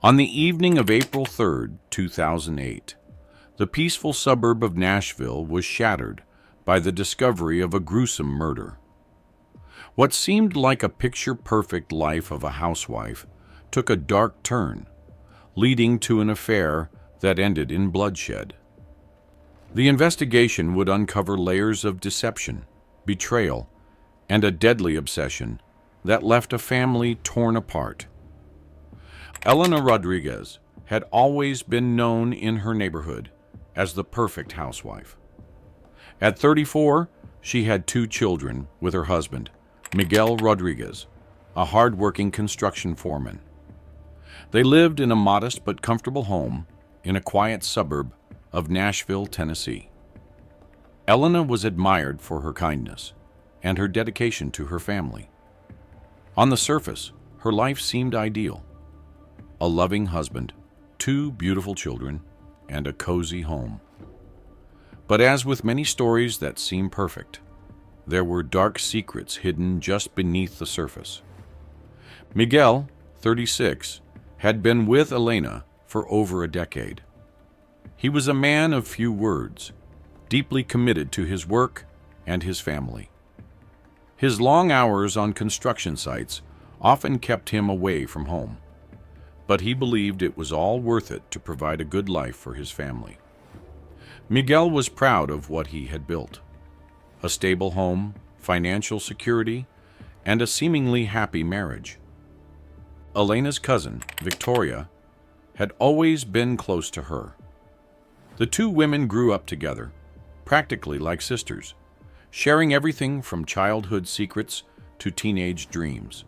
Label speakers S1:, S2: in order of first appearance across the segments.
S1: On the evening of April 3rd, 2008, the peaceful suburb of Nashville was shattered by the discovery of a gruesome murder. What seemed like a picture-perfect life of a housewife took a dark turn, leading to an affair that ended in bloodshed. The investigation would uncover layers of deception, betrayal, and a deadly obsession that left a family torn apart. Elena Rodriguez had always been known in her neighborhood as the perfect housewife. At 34, she had 2 children with her husband, Miguel Rodriguez, a hard-working construction foreman. They lived in a modest but comfortable home in a quiet suburb of Nashville, Tennessee. Elena was admired for her kindness and her dedication to her family. On the surface, her life seemed ideal. A loving husband, 2 beautiful children, and a cozy home. But as with many stories that seem perfect, there were dark secrets hidden just beneath the surface. Miguel, 36, had been with Elena for over a decade. He was a man of few words, deeply committed to his work and his family. His long hours on construction sites often kept him away from home, but he believed it was all worth it to provide a good life for his family. Miguel was proud of what he had built: a stable home, financial security, and a seemingly happy marriage. Elena's cousin, Victoria, had always been close to her. The 2 women grew up together, practically like sisters, sharing everything from childhood secrets to teenage dreams.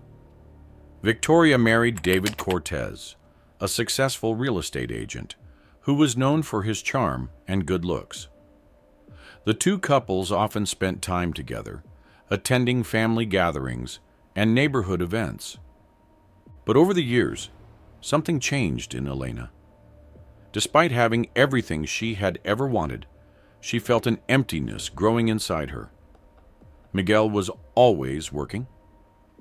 S1: Victoria married David Cortez, a successful real estate agent who was known for his charm and good looks. The 2 couples often spent time together, attending family gatherings and neighborhood events. But over the years, something changed in Elena. Despite having everything she had ever wanted, she felt an emptiness growing inside her. Miguel was always working,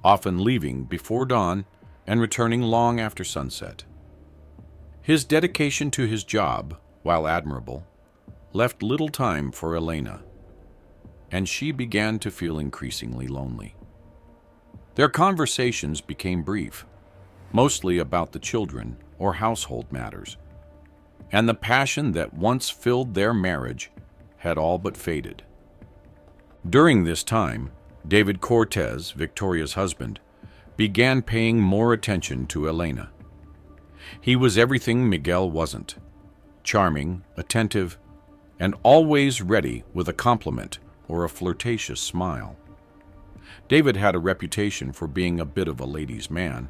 S1: often leaving before dawn and returning long after sunset. His dedication to his job, while admirable, left little time for Elena, and she began to feel increasingly lonely. Their conversations became brief, mostly about the children or household matters, and the passion that once filled their marriage had all but faded. During this time, David Cortez, Victoria's husband, began paying more attention to Elena. He was everything Miguel wasn't: charming, attentive, and always ready with a compliment or a flirtatious smile. David had a reputation for being a bit of a ladies' man,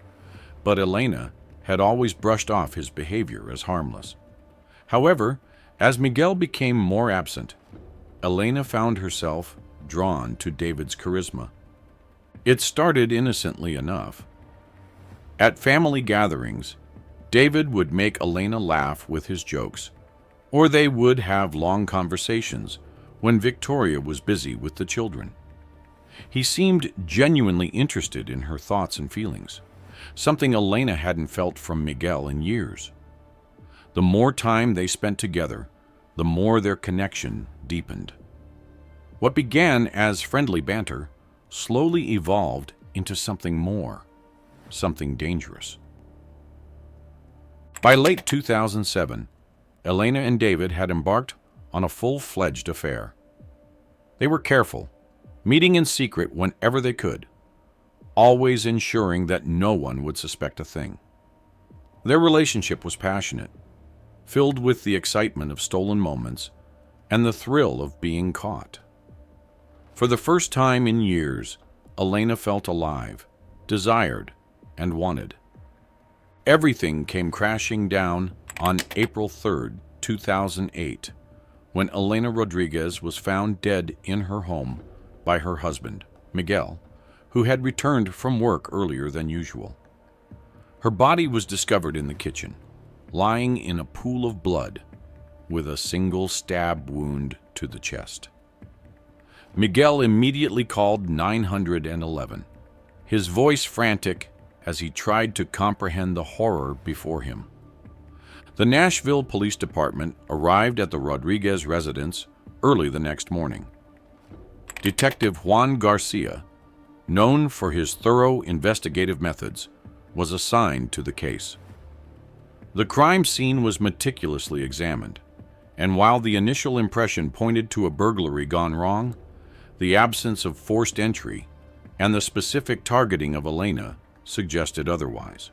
S1: but Elena had always brushed off his behavior as harmless. However, as Miguel became more absent, Elena found herself drawn to David's charisma. It started innocently enough. At family gatherings, David would make Elena laugh with his jokes, or they would have long conversations when Victoria was busy with the children. He seemed genuinely interested in her thoughts and feelings, something Elena hadn't felt from Miguel in years. The more time they spent together, the more their connection deepened. What began as friendly banter slowly evolved into something more, something dangerous. By late 2007, Elena and David had embarked on a full-fledged affair. They were careful, meeting in secret whenever they could, always ensuring that no one would suspect a thing. Their relationship was passionate, filled with the excitement of stolen moments and the thrill of being caught. For the first time in years, Elena felt alive, desired, and wanted. Everything came crashing down on April 3rd, 2008, when Elena Rodriguez was found dead in her home by her husband, Miguel, who had returned from work earlier than usual. Her body was discovered in the kitchen, lying in a pool of blood, with a single stab wound to the chest. Miguel immediately called 911, his voice frantic as he tried to comprehend the horror before him. The Nashville Police Department arrived at the Rodriguez residence early the next morning. Detective Juan Garcia, known for his thorough investigative methods, was assigned to the case. The crime scene was meticulously examined, and while the initial impression pointed to a burglary gone wrong, the absence of forced entry and the specific targeting of Elena suggested otherwise.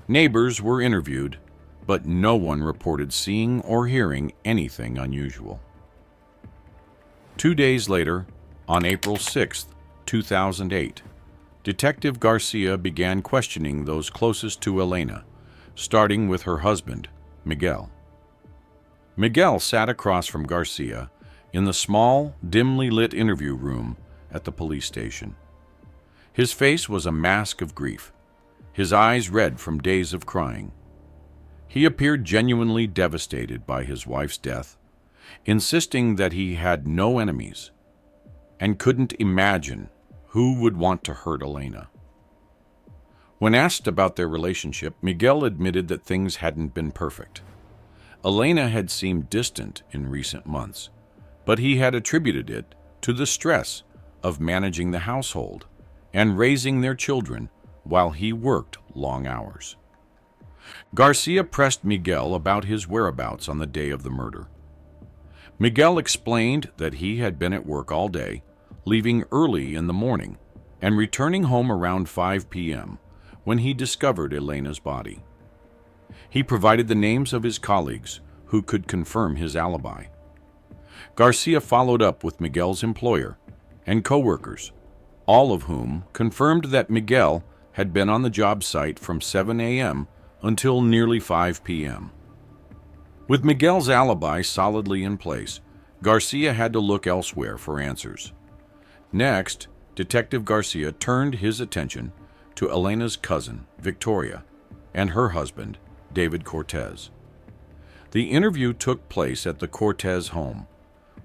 S1: Neighbors were interviewed, but no one reported seeing or hearing anything unusual. 2 days later, on April 6, 2008, Detective Garcia began questioning those closest to Elena, starting with her husband, Miguel. Miguel sat across from Garcia in the small, dimly lit interview room at the police station. His face was a mask of grief, his eyes red from days of crying. He appeared genuinely devastated by his wife's death, insisting that he had no enemies and couldn't imagine who would want to hurt Elena. When asked about their relationship, Miguel admitted that things hadn't been perfect. Elena had seemed distant in recent months, but he had attributed it to the stress of managing the household and raising their children while he worked long hours. Garcia pressed Miguel about his whereabouts on the day of the murder. Miguel explained that he had been at work all day, leaving early in the morning and returning home around 5 p.m. when he discovered Elena's body. He provided the names of his colleagues who could confirm his alibi. Garcia followed up with Miguel's employer and co-workers, all of whom confirmed that Miguel had been on the job site from 7 a.m. until nearly 5 p.m. With Miguel's alibi solidly in place, Garcia had to look elsewhere for answers. Next, Detective Garcia turned his attention to Elena's cousin, Victoria, and her husband, David Cortez. The interview took place at the Cortez home,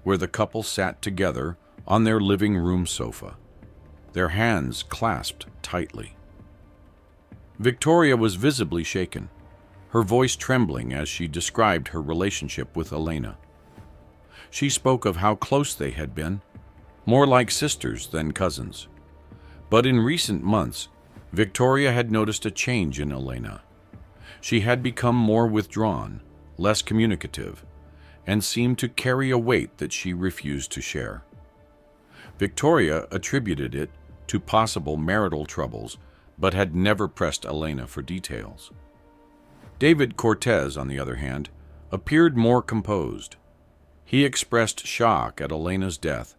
S1: where the couple sat together on their living room sofa, their hands clasped tightly. Victoria was visibly shaken, her voice trembling as she described her relationship with Elena. She spoke of how close they had been, more like sisters than cousins. But in recent months, Victoria had noticed a change in Elena. She had become more withdrawn, less communicative, and seemed to carry a weight that she refused to share. Victoria attributed it to possible marital troubles, but had never pressed Elena for details. David Cortez, on the other hand, appeared more composed. He expressed shock at Elena's death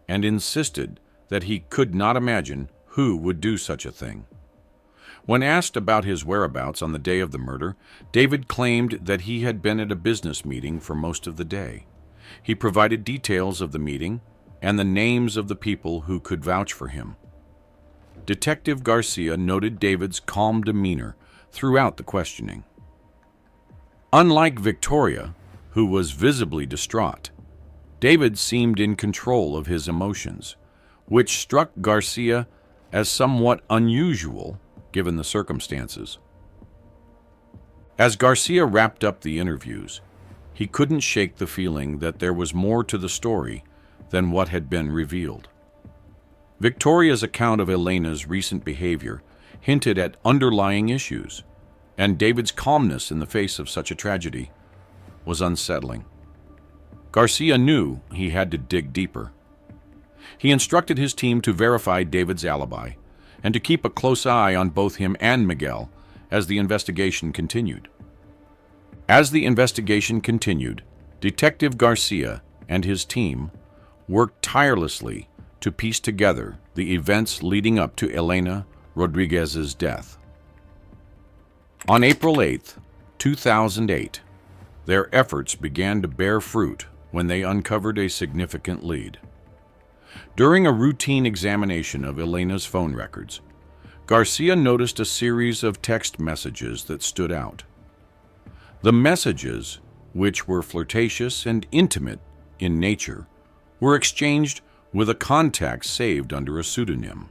S1: and insisted that he could not imagine who would do such a thing. When asked about his whereabouts on the day of the murder, David claimed that he had been at a business meeting for most of the day. He provided details of the meeting and the names of the people who could vouch for him. Detective Garcia noted David's calm demeanor throughout the questioning. Unlike Victoria, who was visibly distraught, David seemed in control of his emotions, which struck Garcia as somewhat unusual given the circumstances. As Garcia wrapped up the interviews, he couldn't shake the feeling that there was more to the story than what had been revealed. Victoria's account of Elena's recent behavior hinted at underlying issues, and David's calmness in the face of such a tragedy was unsettling. Garcia knew he had to dig deeper. He instructed his team to verify David's alibi and to keep a close eye on both him and Miguel as the investigation continued. As the investigation continued, Detective Garcia and his team worked tirelessly to piece together the events leading up to Elena Rodriguez's death. On April 8, 2008, their efforts began to bear fruit when they uncovered a significant lead. During a routine examination of Elena's phone records, Garcia noticed a series of text messages that stood out. The messages, which were flirtatious and intimate in nature, were exchanged with a contact saved under a pseudonym.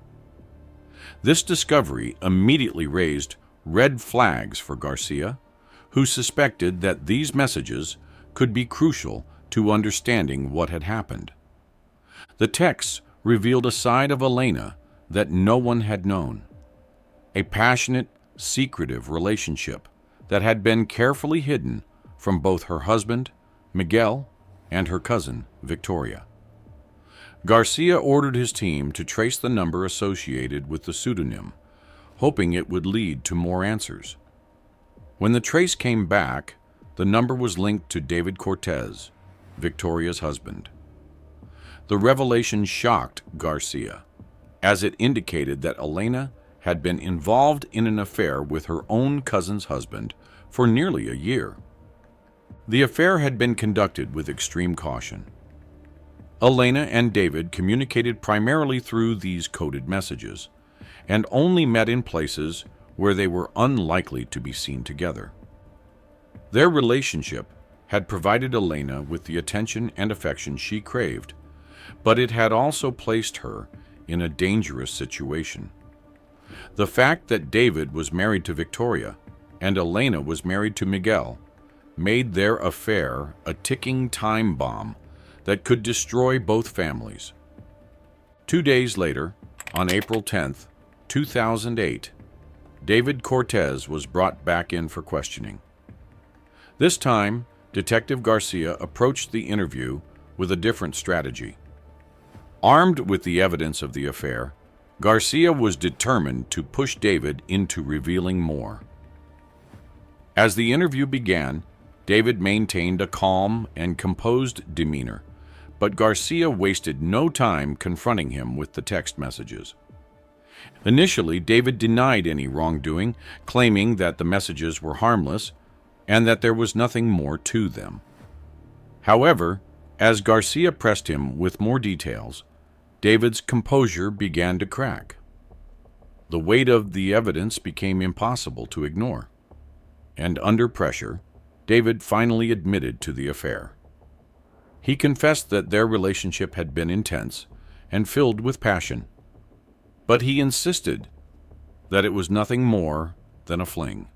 S1: This discovery immediately raised red flags for Garcia, who suspected that these messages could be crucial to understanding what had happened. The texts revealed a side of Elena that no one had known, a passionate, secretive relationship that had been carefully hidden from both her husband, Miguel, and her cousin, Victoria. Garcia ordered his team to trace the number associated with the pseudonym, hoping it would lead to more answers. When the trace came back, the number was linked to David Cortez, Victoria's husband. The revelation shocked Garcia, as it indicated that Elena had been involved in an affair with her own cousin's husband for nearly a year. The affair had been conducted with extreme caution. Elena and David communicated primarily through these coded messages, and only met in places where they were unlikely to be seen together. Their relationship had provided Elena with the attention and affection she craved, but it had also placed her in a dangerous situation. The fact that David was married to Victoria and Elena was married to Miguel made their affair a ticking time bomb that could destroy both families. 2 days later, on April 10th, 2008, David Cortez was brought back in for questioning. This time, Detective Garcia approached the interview with a different strategy. Armed with the evidence of the affair, Garcia was determined to push David into revealing more. As the interview began, David maintained a calm and composed demeanor, but Garcia wasted no time confronting him with the text messages. Initially, David denied any wrongdoing, claiming that the messages were harmless and that there was nothing more to them. However, as Garcia pressed him with more details, David's composure began to crack. The weight of the evidence became impossible to ignore, and under pressure, David finally admitted to the affair. He confessed that their relationship had been intense and filled with passion, but he insisted that it was nothing more than a fling.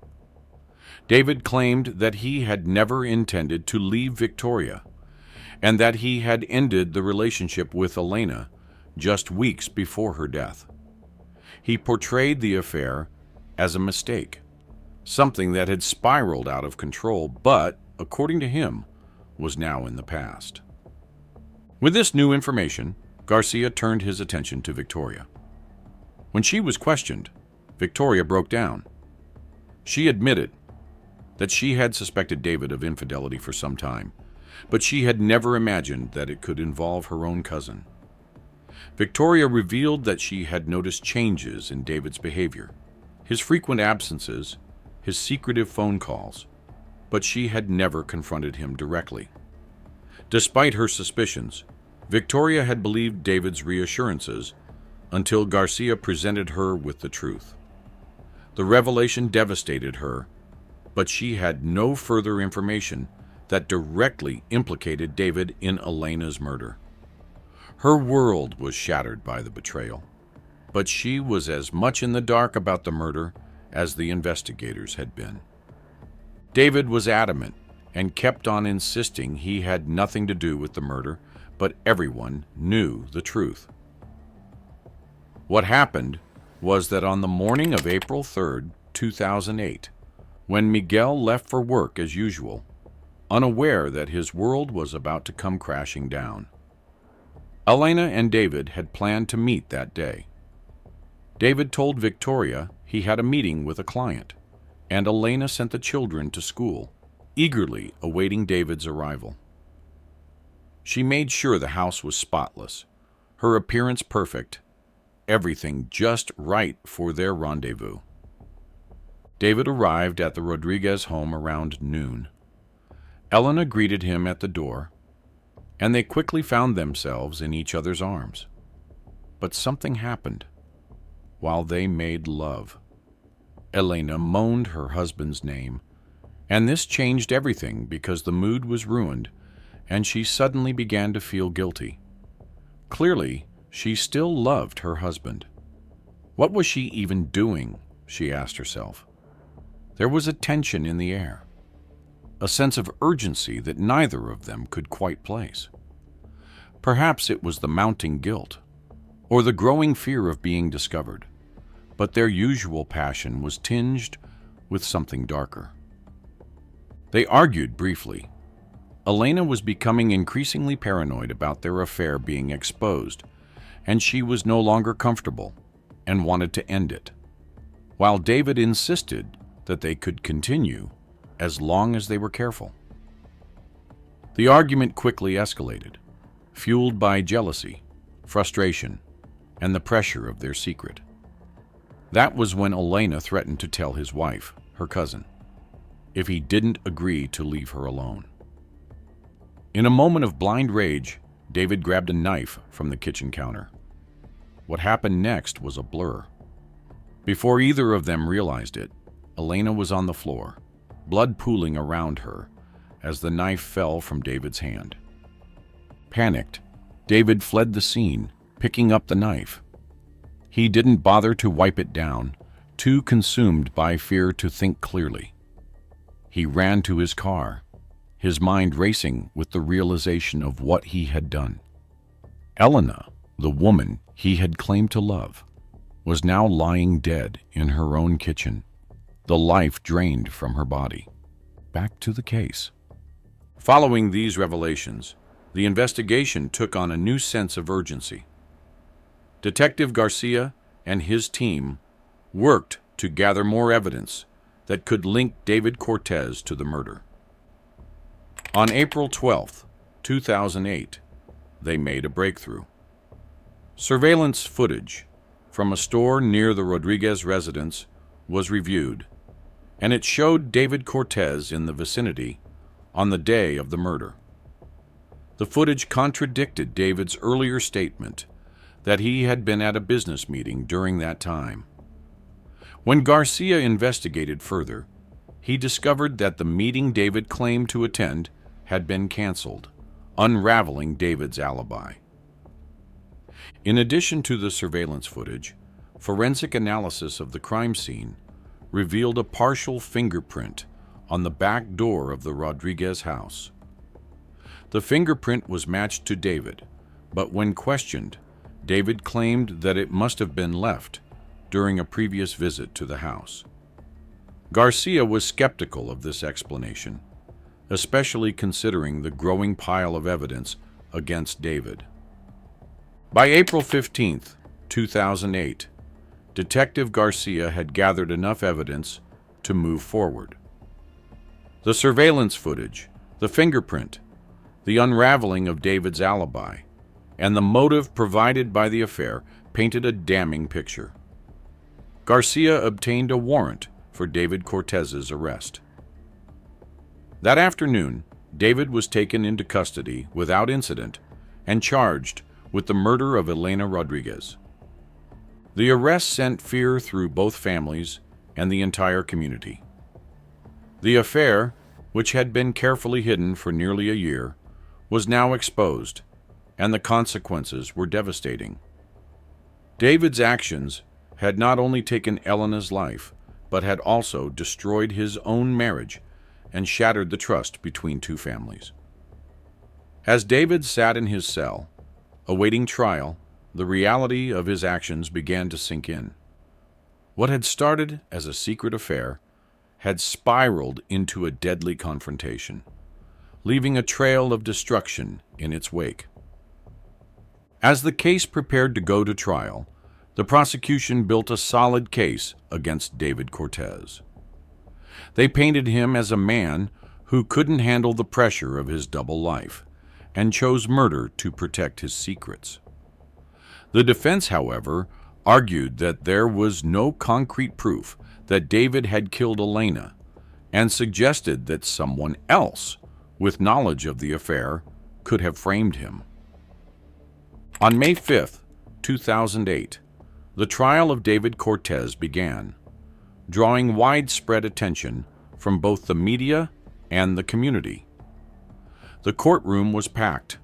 S1: David claimed that he had never intended to leave Victoria, and that he had ended the relationship with Elena just weeks before her death. He portrayed the affair as a mistake, something that had spiraled out of control, but, according to him, was now in the past. With this new information, Garcia turned his attention to Victoria. When she was questioned, Victoria broke down. She admitted that she had suspected David of infidelity for some time, but she had never imagined that it could involve her own cousin. Victoria revealed that she had noticed changes in David's behavior, his frequent absences, his secretive phone calls, but she had never confronted him directly. Despite her suspicions, Victoria had believed David's reassurances until Garcia presented her with the truth. The revelation devastated her, but she had no further information that directly implicated David in Elena's murder. Her world was shattered by the betrayal, but she was as much in the dark about the murder as the investigators had been. David was adamant and kept on insisting he had nothing to do with the murder, but everyone knew the truth. What happened was that on the morning of April 3rd, 2008, when Miguel left for work as usual, unaware that his world was about to come crashing down, Elena and David had planned to meet that day. David told Victoria he had a meeting with a client, and Elena sent the children to school, eagerly awaiting David's arrival. She made sure the house was spotless, her appearance perfect, everything just right for their rendezvous. David arrived at the Rodriguez home around noon. Elena greeted him at the door, and they quickly found themselves in each other's arms. But something happened while they made love. Elena moaned her husband's name, and this changed everything because the mood was ruined, and she suddenly began to feel guilty. Clearly, she still loved her husband. What was she even doing? She asked herself. There was a tension in the air, a sense of urgency that neither of them could quite place. Perhaps it was the mounting guilt, or the growing fear of being discovered, but their usual passion was tinged with something darker. They argued briefly. Elena was becoming increasingly paranoid about their affair being exposed, and she was no longer comfortable and wanted to end it, while David insisted that they could continue as long as they were careful. The argument quickly escalated, fueled by jealousy, frustration, and the pressure of their secret. That was when Elena threatened to tell his wife, her cousin, if he didn't agree to leave her alone. In a moment of blind rage, David grabbed a knife from the kitchen counter. What happened next was a blur. Before either of them realized it, Elena was on the floor, blood pooling around her as the knife fell from David's hand. Panicked, David fled the scene, picking up the knife. He didn't bother to wipe it down, too consumed by fear to think clearly. He ran to his car, his mind racing with the realization of what he had done. Elena, the woman he had claimed to love, was now lying dead in her own kitchen, the life drained from her body. Back to the case. Following these revelations, the investigation took on a new sense of urgency. Detective Garcia and his team worked to gather more evidence that could link David Cortez to the murder. On April 12, 2008, they made a breakthrough. Surveillance footage from a store near the Rodriguez residence was reviewed, and it showed David Cortez in the vicinity on the day of the murder. The footage contradicted David's earlier statement that he had been at a business meeting during that time. When Garcia investigated further, he discovered that the meeting David claimed to attend had been canceled, unraveling David's alibi. In addition to the surveillance footage, forensic analysis of the crime scene revealed a partial fingerprint on the back door of the Rodriguez house. The fingerprint was matched to David, but when questioned, David claimed that it must have been left during a previous visit to the house. Garcia was skeptical of this explanation, especially considering the growing pile of evidence against David. By April 15, 2008, Detective Garcia had gathered enough evidence to move forward. The surveillance footage, the fingerprint, the unraveling of David's alibi, and the motive provided by the affair painted a damning picture. Garcia obtained a warrant for David Cortez's arrest. That afternoon, David was taken into custody without incident and charged with the murder of Elena Rodriguez. The arrest sent fear through both families and the entire community. The affair, which had been carefully hidden for nearly a year, was now exposed, and the consequences were devastating. David's actions had not only taken Elena's life, but had also destroyed his own marriage and shattered the trust between two families. As David sat in his cell, awaiting trial, the reality of his actions began to sink in. What had started as a secret affair had spiraled into a deadly confrontation, leaving a trail of destruction in its wake. As the case prepared to go to trial, the prosecution built a solid case against David Cortez. They painted him as a man who couldn't handle the pressure of his double life and chose murder to protect his secrets. The defense, however, argued that there was no concrete proof that David had killed Elena and suggested that someone else with knowledge of the affair could have framed him. On May 5, 2008, the trial of David Cortez began, drawing widespread attention from both the media and the community. The courtroom was packed,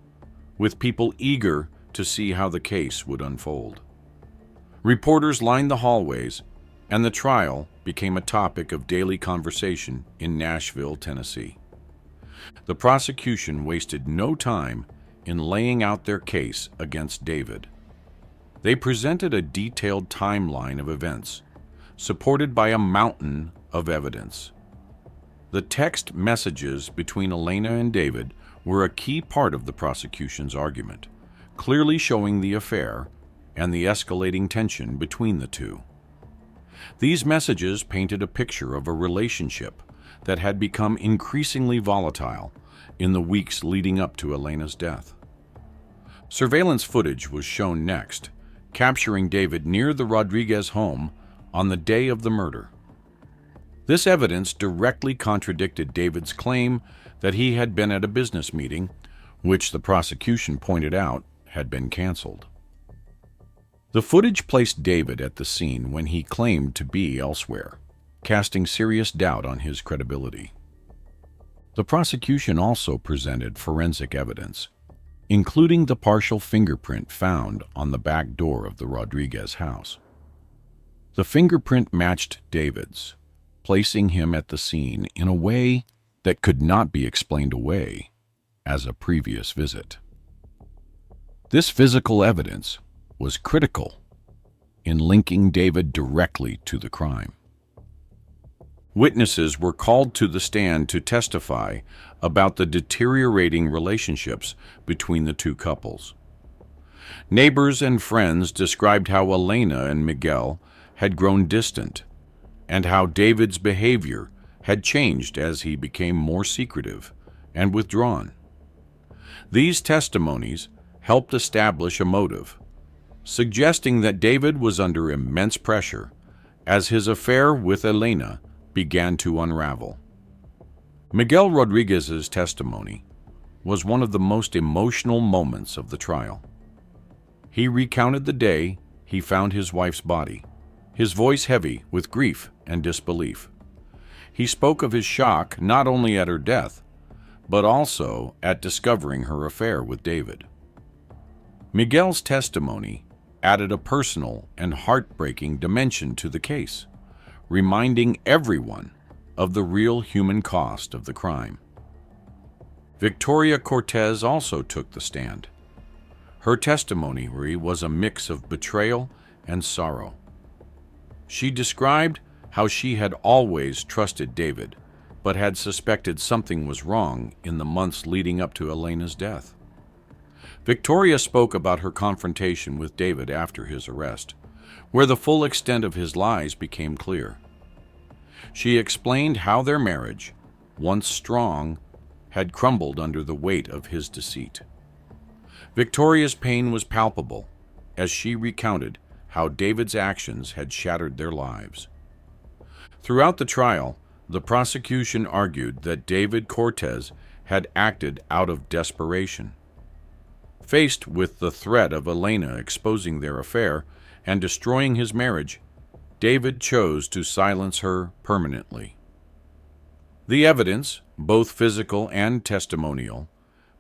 S1: with people eager to see how the case would unfold. Reporters lined the hallways, and the trial became a topic of daily conversation in Nashville, Tennessee. The prosecution wasted no time in laying out their case against David. They presented a detailed timeline of events, supported by a mountain of evidence. The text messages between Elena and David were a key part of the prosecution's argument, clearly showing the affair and the escalating tension between the two. These messages painted a picture of a relationship that had become increasingly volatile in the weeks leading up to Elena's death. Surveillance footage was shown next, capturing David near the Rodriguez home on the day of the murder. This evidence directly contradicted David's claim that he had been at a business meeting, which the prosecution pointed out had been canceled. The footage placed David at the scene when he claimed to be elsewhere, casting serious doubt on his credibility. The prosecution also presented forensic evidence, including the partial fingerprint found on the back door of the Rodriguez house. The fingerprint matched David's, placing him at the scene in a way that could not be explained away as a previous visit. This physical evidence was critical in linking David directly to the crime. Witnesses were called to the stand to testify about the deteriorating relationships between the two couples. Neighbors and friends described how Elena and Miguel had grown distant and how David's behavior had changed as he became more secretive and withdrawn. These testimonies helped establish a motive, suggesting that David was under immense pressure as his affair with Elena began to unravel. Miguel Rodriguez's testimony was one of the most emotional moments of the trial. He recounted the day he found his wife's body, his voice heavy with grief and disbelief. He spoke of his shock not only at her death, but also at discovering her affair with David. Miguel's testimony added a personal and heartbreaking dimension to the case, reminding everyone of the real human cost of the crime. Victoria Cortez also took the stand. Her testimony was a mix of betrayal and sorrow. She described how she had always trusted David, but had suspected something was wrong in the months leading up to Elena's death. Victoria spoke about her confrontation with David after his arrest, where the full extent of his lies became clear. She explained how their marriage, once strong, had crumbled under the weight of his deceit. Victoria's pain was palpable as she recounted how David's actions had shattered their lives. Throughout the trial, the prosecution argued that David Cortez had acted out of desperation. Faced with the threat of Elena exposing their affair and destroying his marriage, David chose to silence her permanently. The evidence, both physical and testimonial,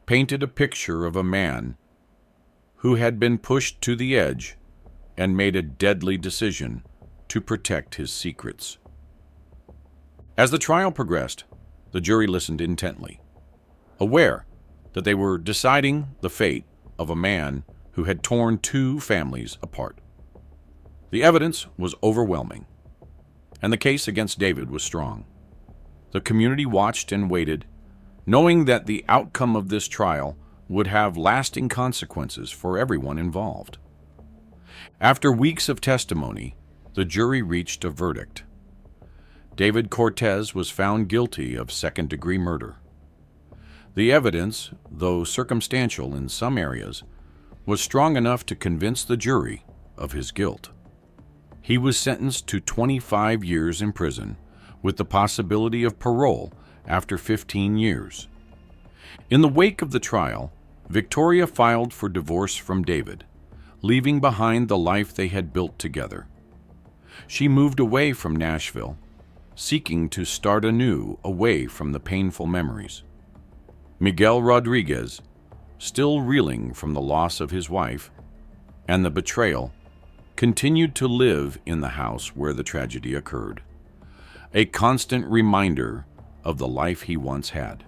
S1: painted a picture of a man who had been pushed to the edge and made a deadly decision to protect his secrets. As the trial progressed, the jury listened intently, aware that they were deciding the fate of a man who had torn two families apart. The evidence was overwhelming, and the case against David was strong. The community watched and waited, knowing that the outcome of this trial would have lasting consequences for everyone involved. After weeks of testimony, the jury reached a verdict. David Cortez was found guilty of second-degree murder. The evidence, though circumstantial in some areas, was strong enough to convince the jury of his guilt. He was sentenced to 25 years in prison, with the possibility of parole after 15 years. In the wake of the trial, Victoria filed for divorce from David, leaving behind the life they had built together. She moved away from Nashville, seeking to start anew away from the painful memories. Miguel Rodriguez, still reeling from the loss of his wife and the betrayal, continued to live in the house where the tragedy occurred, a constant reminder of the life he once had.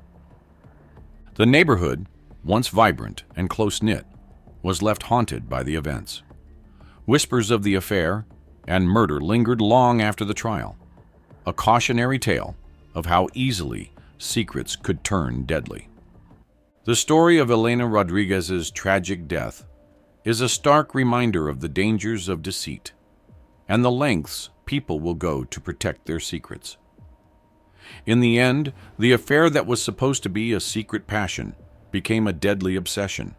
S1: The neighborhood, once vibrant and close-knit, was left haunted by the events. Whispers of the affair and murder lingered long after the trial, a cautionary tale of how easily secrets could turn deadly. The story of Elena Rodriguez's tragic death is a stark reminder of the dangers of deceit and the lengths people will go to protect their secrets. In the end, the affair that was supposed to be a secret passion became a deadly obsession.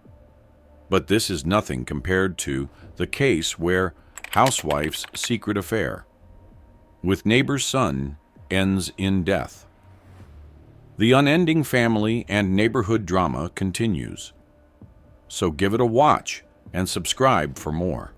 S1: But this is nothing compared to the case where housewife's secret affair with neighbor's son ends in death. The unending family and neighborhood drama continues. So give it a watch and subscribe for more.